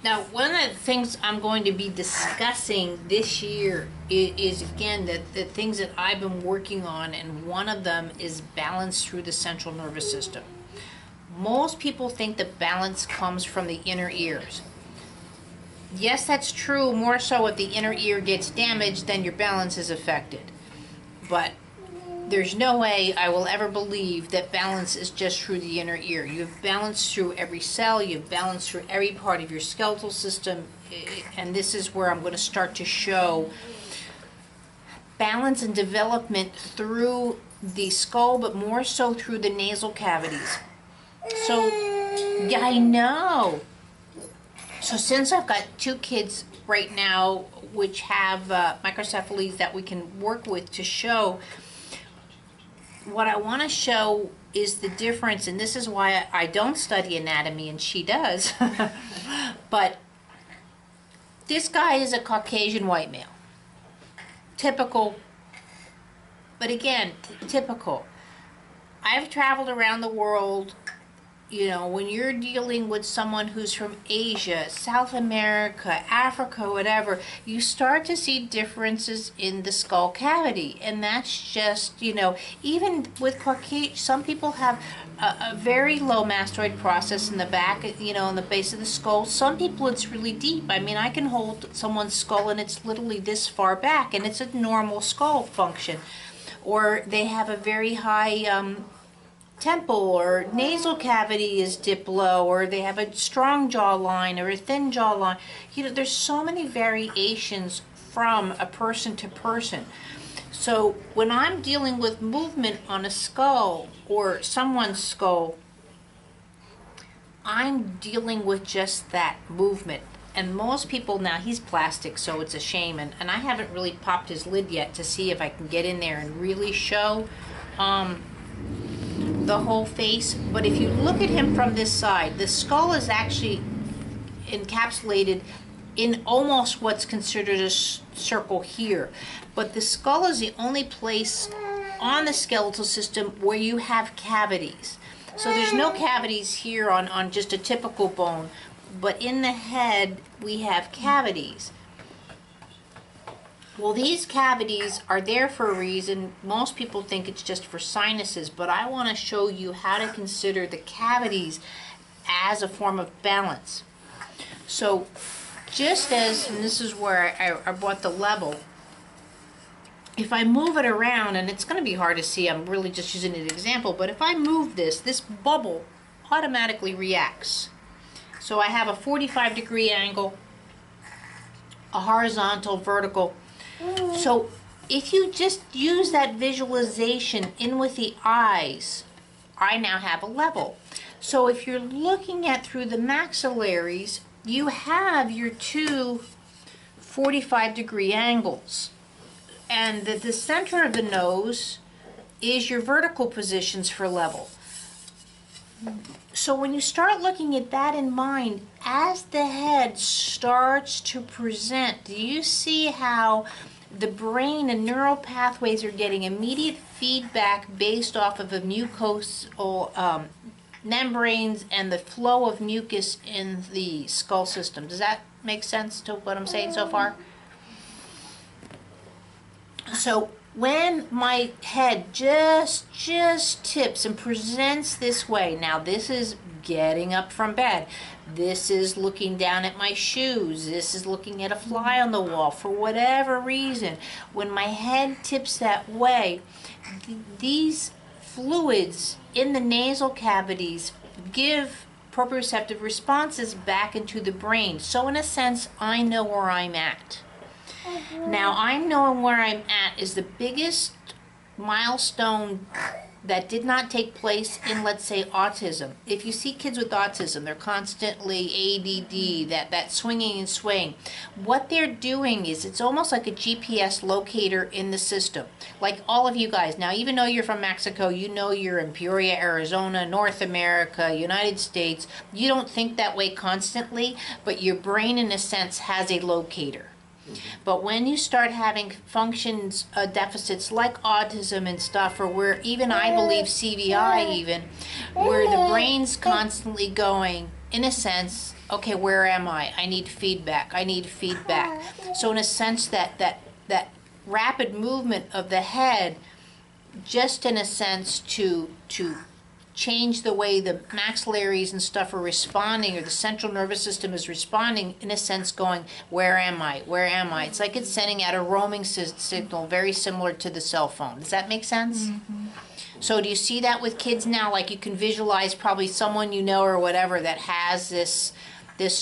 Now, one of the things I'm going to be discussing this year is again, the things that I've been working on, and one of them is balance through the central nervous system. Most people think that balance comes from the inner ears. Yes, that's true, more so if the inner ear gets damaged, then your balance is affected. But there's no way I will ever believe that balance is just through the inner ear. You have balance through every cell, you have balance through every part of your skeletal system, and this is where I'm going to start to show balance and development through the skull, but more so through the nasal cavities. So, yeah, I know. So since I've got two kids right now which have microcephalies that we can work with to show, what I want to show is the difference, and this is why I don't study anatomy and she does, but this guy is a Caucasian white male. Typical, but again, typical. I've traveled around the world. You know, when you're dealing with someone who's from Asia, South America, Africa, whatever, you start to see differences in the skull cavity. And that's just, you know, even with Caucasian, some people have a very low mastoid process in the back, you know, in the base of the skull. Some people it's really deep. I mean, I can hold someone's skull and it's literally this far back, and it's a normal skull function. Or they have a very high temple or nasal cavity is dipped low, or they have a strong jawline or a thin jawline. You know, there's so many variations from a person to person. So when I'm dealing with movement on a skull or someone's skull, I'm dealing with just that movement. And most people, now he's plastic, so it's a shame, and I haven't really popped his lid yet to see if I can get in there and really show the whole face. But if you look at him from this side, the skull is actually encapsulated in almost what's considered a circle here. But the skull is the only place on the skeletal system where you have cavities. So there's no cavities here on just a typical bone, but in the head we have cavities. Well, these cavities are there for a reason. Most people think it's just for sinuses, but I want to show you how to consider the cavities as a form of balance. So just as, and this is where I brought the level, if I move it around, and it's going to be hard to see, I'm really just using an example, but if I move this bubble automatically reacts. So I have a 45-degree angle, a horizontal, vertical. So if you just use that visualization in with the eyes, I now have a level. So if you're looking at through the maxillaries, you have your two 45-degree angles. And the center of the nose is your vertical positions for level. So when you start looking at that in mind, as the head starts to present, do you see how the brain and neural pathways are getting immediate feedback based off of the mucosal membranes and the flow of mucus in the skull system? Does that make sense to what I'm saying so far? So when my head just tips and presents this way, now this is getting up from bed, this is looking down at my shoes, this is looking at a fly on the wall, for whatever reason, when my head tips that way, these fluids in the nasal cavities give proprioceptive responses back into the brain. So in a sense, I know where I'm at. Now, I'm knowing where I'm at is the biggest milestone that did not take place in, let's say, autism. If you see kids with autism, they're constantly ADD, that swinging and swaying. What they're doing is it's almost like a GPS locator in the system. Like all of you guys. Now, even though you're from Mexico, you know you're in Peoria, Arizona, North America, United States. You don't think that way constantly, but your brain, in a sense, has a locator. But when you start having functions deficits like autism and stuff, or where even I believe CVI even, where the brain's constantly going, in a sense, okay, where am I? I need feedback. I need feedback. So in a sense, that rapid movement of the head, just in a sense to change the way the maxillaries and stuff are responding, or the central nervous system is responding, in a sense going, where am I? Where am I? It's like it's sending out a roaming signal very similar to the cell phone. Does that make sense? Mm-hmm. So do you see that with kids now? Like you can visualize probably someone you know or whatever that has this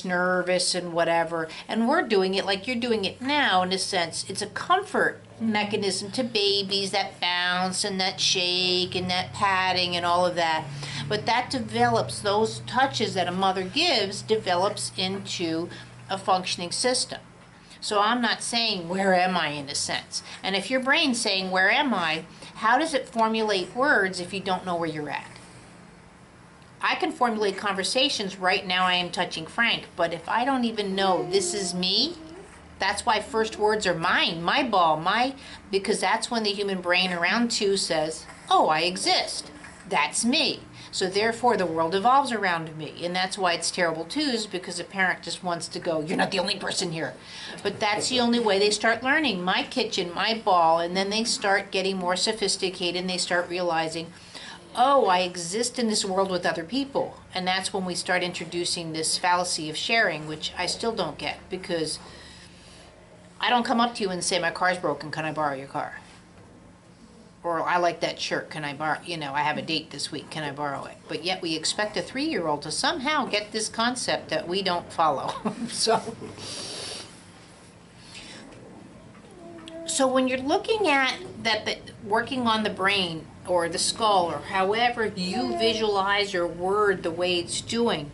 nervous and whatever, and we're doing it like you're doing it now. In a sense, it's a comfort mechanism to babies, that bounce and that shake and that patting and all of that. But that develops, those touches that a mother gives develops into a functioning system. So I'm not saying where am I, in a sense. And if your brain's saying where am I, how does it formulate words if you don't know where you're at? I can formulate conversations. Right now I am touching Frank, but if I don't even know this is me, that's why first words are mine, my ball, because that's when the human brain around 2 says, oh, I exist. That's me. So therefore the world evolves around me. And that's why it's terrible twos, because a parent just wants to go, you're not the only person here. But that's the only way they start learning. My kitchen, my ball, and then they start getting more sophisticated and they start realizing, oh, I exist in this world with other people. And that's when we start introducing this fallacy of sharing, which I still don't get, because I don't come up to you and say, my car's broken, can I borrow your car? Or I like that shirt, can I borrow, I have a date this week, can I borrow it? But yet we expect a 3-year-old to somehow get this concept that we don't follow. So when you're looking at working on the brain or the skull, or however you visualize your word the way it's doing,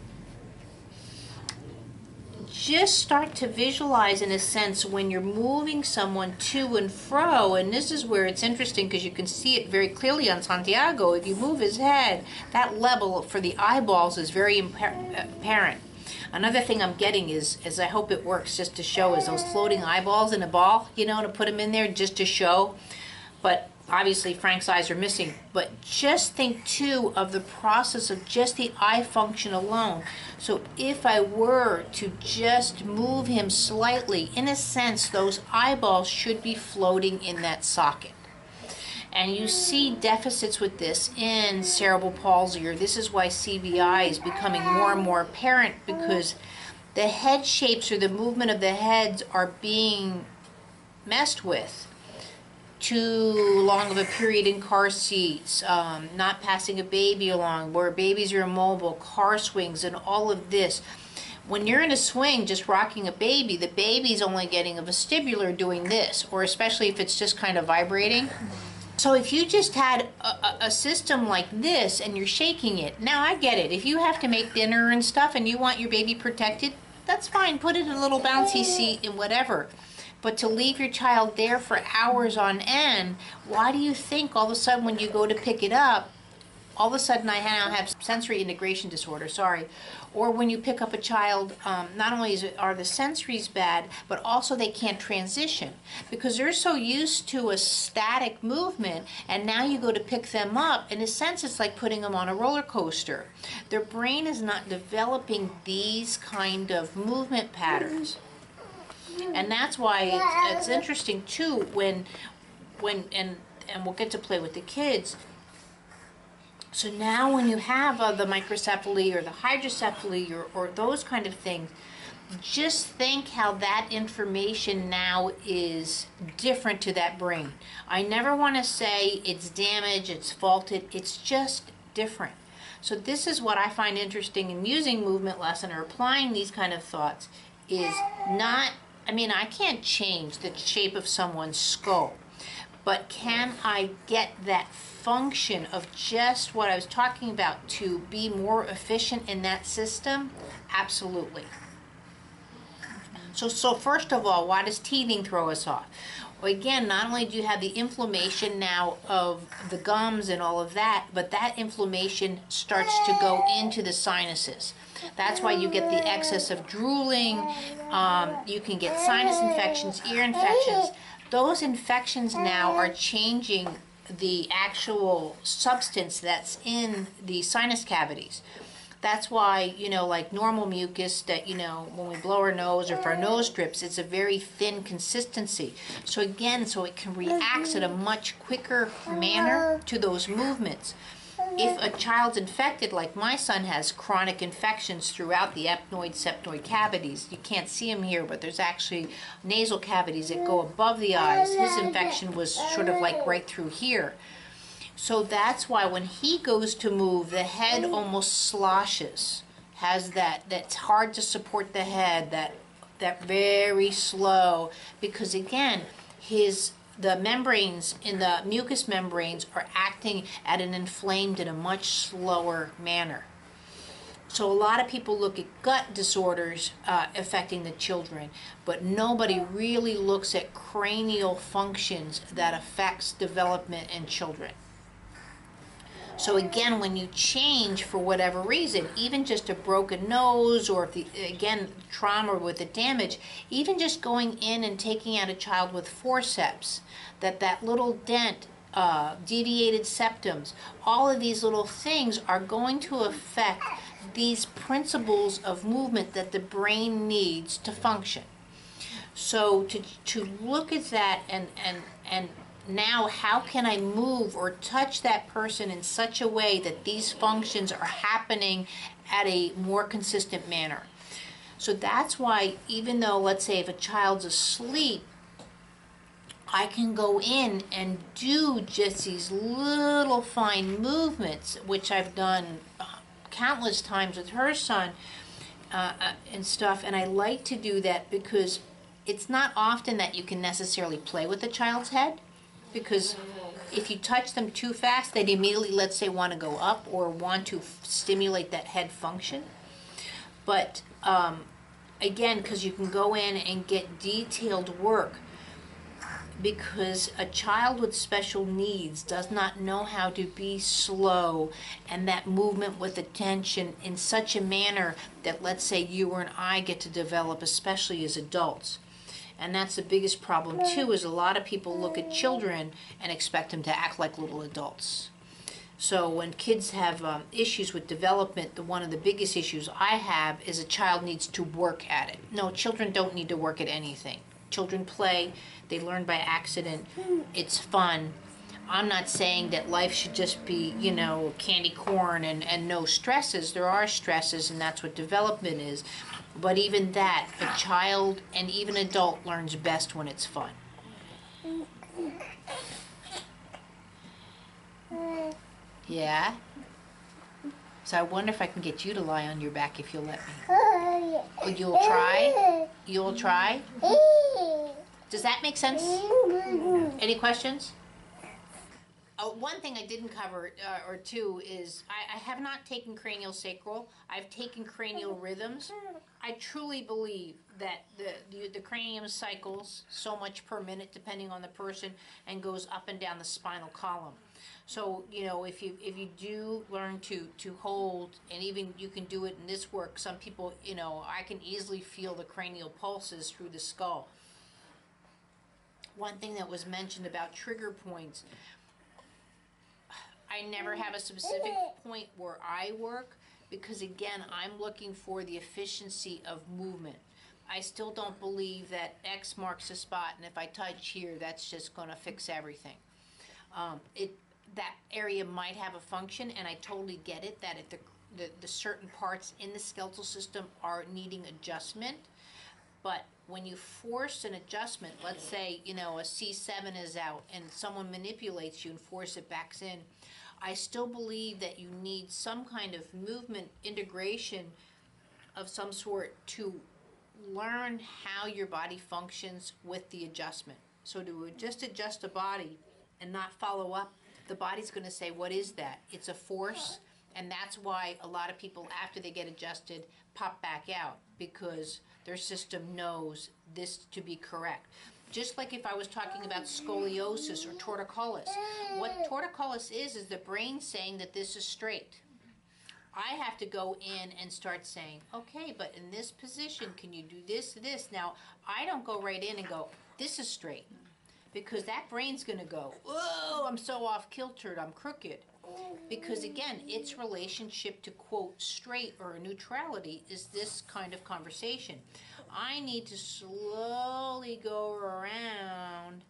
just start to visualize, in a sense, when you're moving someone to and fro. And this is where it's interesting, because you can see it very clearly on Santiago. If you move his head, that level for the eyeballs is very apparent. Another thing I'm getting is I hope it works, just to show, is those floating eyeballs in a ball, to put them in there just to show. But obviously Frank's eyes are missing. But just think too of the process of just the eye function alone. So if I were to just move him slightly, in a sense, those eyeballs should be floating in that socket. And you see deficits with this in cerebral palsy, or this is why CVI is becoming more and more apparent, because the head shapes, or the movement of the heads, are being messed with. Too long of a period in car seats, not passing a baby along, where babies are immobile, car swings, and all of this. When you're in a swing just rocking a baby, the baby's only getting a vestibular doing this, or especially if it's just kind of vibrating. So if you just had a system like this and you're shaking it, now I get it. If you have to make dinner and stuff and you want your baby protected, that's fine. Put it in a little bouncy seat and whatever. But to leave your child there for hours on end, why do you think all of a sudden when you go to pick it up, all of a sudden I now have sensory integration disorder, sorry. Or when you pick up a child, not only are the sensories bad, but also they can't transition, because they're so used to a static movement, and now you go to pick them up, in a sense it's like putting them on a roller coaster. Their brain is not developing these kind of movement patterns. And that's why it's interesting too when and we'll get to play with the kids. So now when you have the microcephaly or the hydrocephaly or those kind of things, just think how that information now is different to that brain. I never want to say it's damaged, it's faulted, it's just different. So this is what I find interesting in using movement lesson or applying these kind of thoughts, is not, I can't change the shape of someone's skull, but can I get that function of just what I was talking about to be more efficient in that system? Absolutely. So first of all, why does teething throw us off? Well, again, not only do you have the inflammation now of the gums and all of that, but that inflammation starts to go into the sinuses. That's why you get the excess of drooling. You can get sinus infections, ear infections. Those infections now are changing the actual substance that's in the sinus cavities. That's why, like normal mucus that, when we blow our nose or if our nose drips, it's a very thin consistency. So again, so it can react at a much quicker manner to those movements. If a child's infected, like my son has chronic infections throughout the ethmoid, septoid cavities, you can't see them here, but there's actually nasal cavities that go above the eyes. His infection was sort of like right through here. So that's why when he goes to move, the head almost sloshes, has that's hard to support the head, that very slow, because again, the membranes in the mucous membranes are acting at an inflamed in a much slower manner. So a lot of people look at gut disorders affecting the children, but nobody really looks at cranial functions that affects development in children. So again, when you change for whatever reason, even just a broken nose or again, trauma with the damage, even just going in and taking out a child with forceps, that little dent, deviated septums, all of these little things are going to affect these principles of movement that the brain needs to function. So to look at that and now how can I move or touch that person in such a way that these functions are happening at a more consistent manner. So that's why even though, let's say if a child's asleep, I can go in and do just these little fine movements, which I've done countless times with her son and stuff, and I like to do that because it's not often that you can necessarily play with a child's head, because if you touch them too fast, they'd immediately, let's say, want to go up or want to stimulate that head function. But again, because you can go in and get detailed work, because a child with special needs does not know how to be slow and that movement with attention in such a manner that, let's say, you or I get to develop, especially as adults. And that's the biggest problem too, is a lot of people look at children and expect them to act like little adults. So when kids have issues with development, one of the biggest issues I have is a child needs to work at it. No, children don't need to work at anything. Children play, they learn by accident, it's fun. I'm not saying that life should just be, candy corn and no stresses. There are stresses, and that's what development is. But even that, a child and even adult learns best when it's fun. Yeah? So I wonder if I can get you to lie on your back if you'll let me. Oh, you'll try? You'll try? Does that make sense? Any questions? One thing I didn't cover, or two, is I have not taken cranial sacral. I've taken cranial rhythms. I truly believe that the cranium cycles so much per minute, depending on the person, and goes up and down the spinal column. So if you do learn to hold, and even you can do it in this work. Some people, I can easily feel the cranial pulses through the skull. One thing that was mentioned about trigger points. I never have a specific point where I work because, again, I'm looking for the efficiency of movement. I still don't believe that X marks the spot, and if I touch here, that's just going to fix everything. That area might have a function, and I totally get it, that if the certain parts in the skeletal system are needing adjustment. But when you force an adjustment, let's say, a C7 is out and someone manipulates you and force it back in, I still believe that you need some kind of movement integration of some sort to learn how your body functions with the adjustment. So to just adjust the body and not follow up, the body's going to say, what is that? It's a force, and that's why a lot of people, after they get adjusted, pop back out, because their system knows this to be correct. Just like if I was talking about scoliosis or torticollis. What torticollis is the brain saying that this is straight. I have to go in and start saying, okay, but in this position, can you do this, this? Now, I don't go right in and go, this is straight. Because that brain's going to go, whoa, I'm so off kiltered, I'm crooked. Because again, its relationship to quote straight or neutrality is this kind of conversation. I need to slowly go around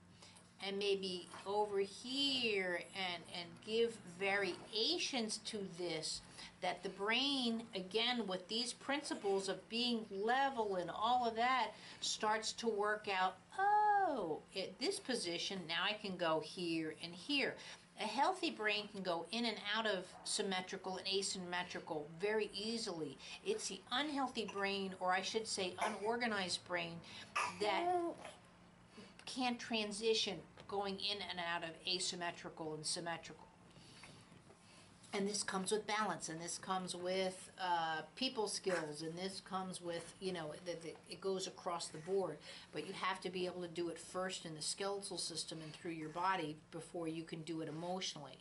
and maybe over here and give variations to this, that the brain, again, with these principles of being level and all of that, starts to work out, oh, at this position, now I can go here and here. A healthy brain can go in and out of symmetrical and asymmetrical very easily. It's the unhealthy brain, or I should say unorganized brain, that can't transition going in and out of asymmetrical and symmetrical. And this comes with balance, and this comes with people skills, and this comes with, it goes across the board. But you have to be able to do it first in the skeletal system and through your body before you can do it emotionally.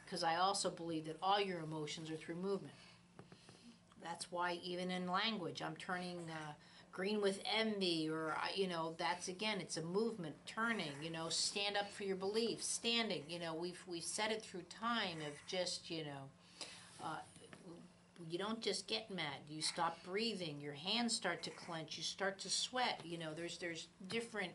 Because I also believe that all your emotions are through movement. That's why even in language, I'm turning green with envy, or, that's, again, it's a movement, turning, stand up for your beliefs, standing, we've said it through time of just, you don't just get mad, you stop breathing, your hands start to clench, you start to sweat, there's different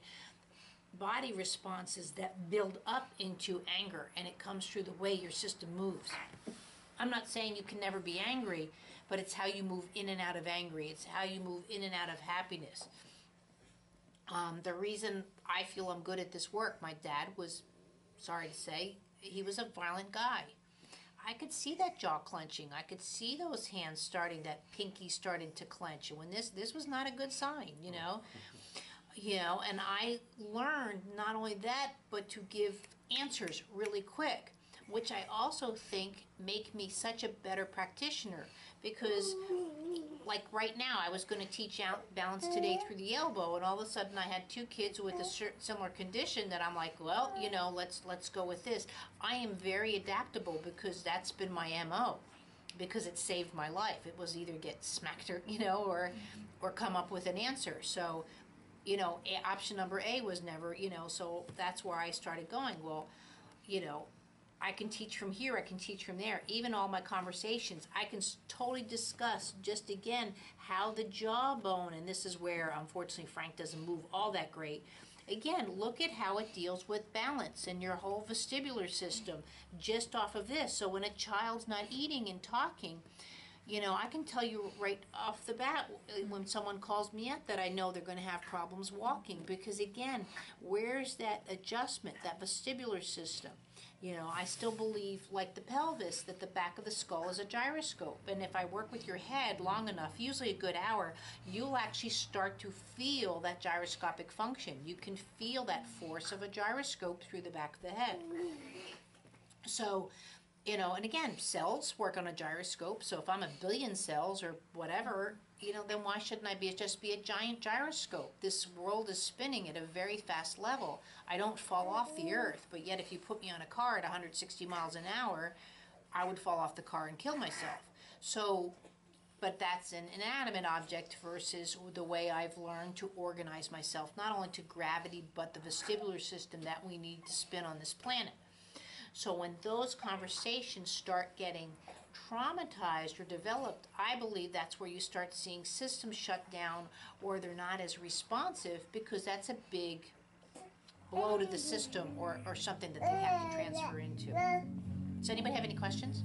body responses that build up into anger, and it comes through the way your system moves. I'm not saying you can never be angry, but it's how you move in and out of angry. It's how you move in and out of happiness. The reason I feel I'm good at this work, my dad was, sorry to say, he was a violent guy. I could see that jaw clenching. I could see those hands starting, that pinky starting to clench. And when this was not a good sign, and I learned not only that, but to give answers really quick, which I also think make me such a better practitioner, because like right now I was going to teach out balance today through the elbow, and all of a sudden I had two kids with a similar condition that I'm like, well, let's go with this. I am very adaptable because that's been my MO, because it saved my life. It was either get smacked or come up with an answer. So option number A was never, so that's where I started going, well, I can teach from here, I can teach from there. Even all my conversations, I can totally discuss just, again, how the jawbone, and this is where, unfortunately, Frank doesn't move all that great. Again, look at how it deals with balance and your whole vestibular system just off of this. So when a child's not eating and talking, I can tell you right off the bat when someone calls me up that I know they're going to have problems walking, because, again, where's that adjustment, that vestibular system? I still believe, like the pelvis, that the back of the skull is a gyroscope. And if I work with your head long enough, usually a good hour, you'll actually start to feel that gyroscopic function. You can feel that force of a gyroscope through the back of the head. So, and again, cells work on a gyroscope. So if I'm a billion cells or whatever, then why shouldn't I just be a giant gyroscope? This world is spinning at a very fast level. I don't fall off the earth, but yet if you put me on a car at 160 miles an hour, I would fall off the car and kill myself. So, but that's an inanimate object versus the way I've learned to organize myself, not only to gravity, but the vestibular system that we need to spin on this planet. So when those conversations start getting traumatized or developed, I believe that's where you start seeing systems shut down, or they're not as responsive, because that's a big blow to the system, or something that they have to transfer into. Does anybody have any questions?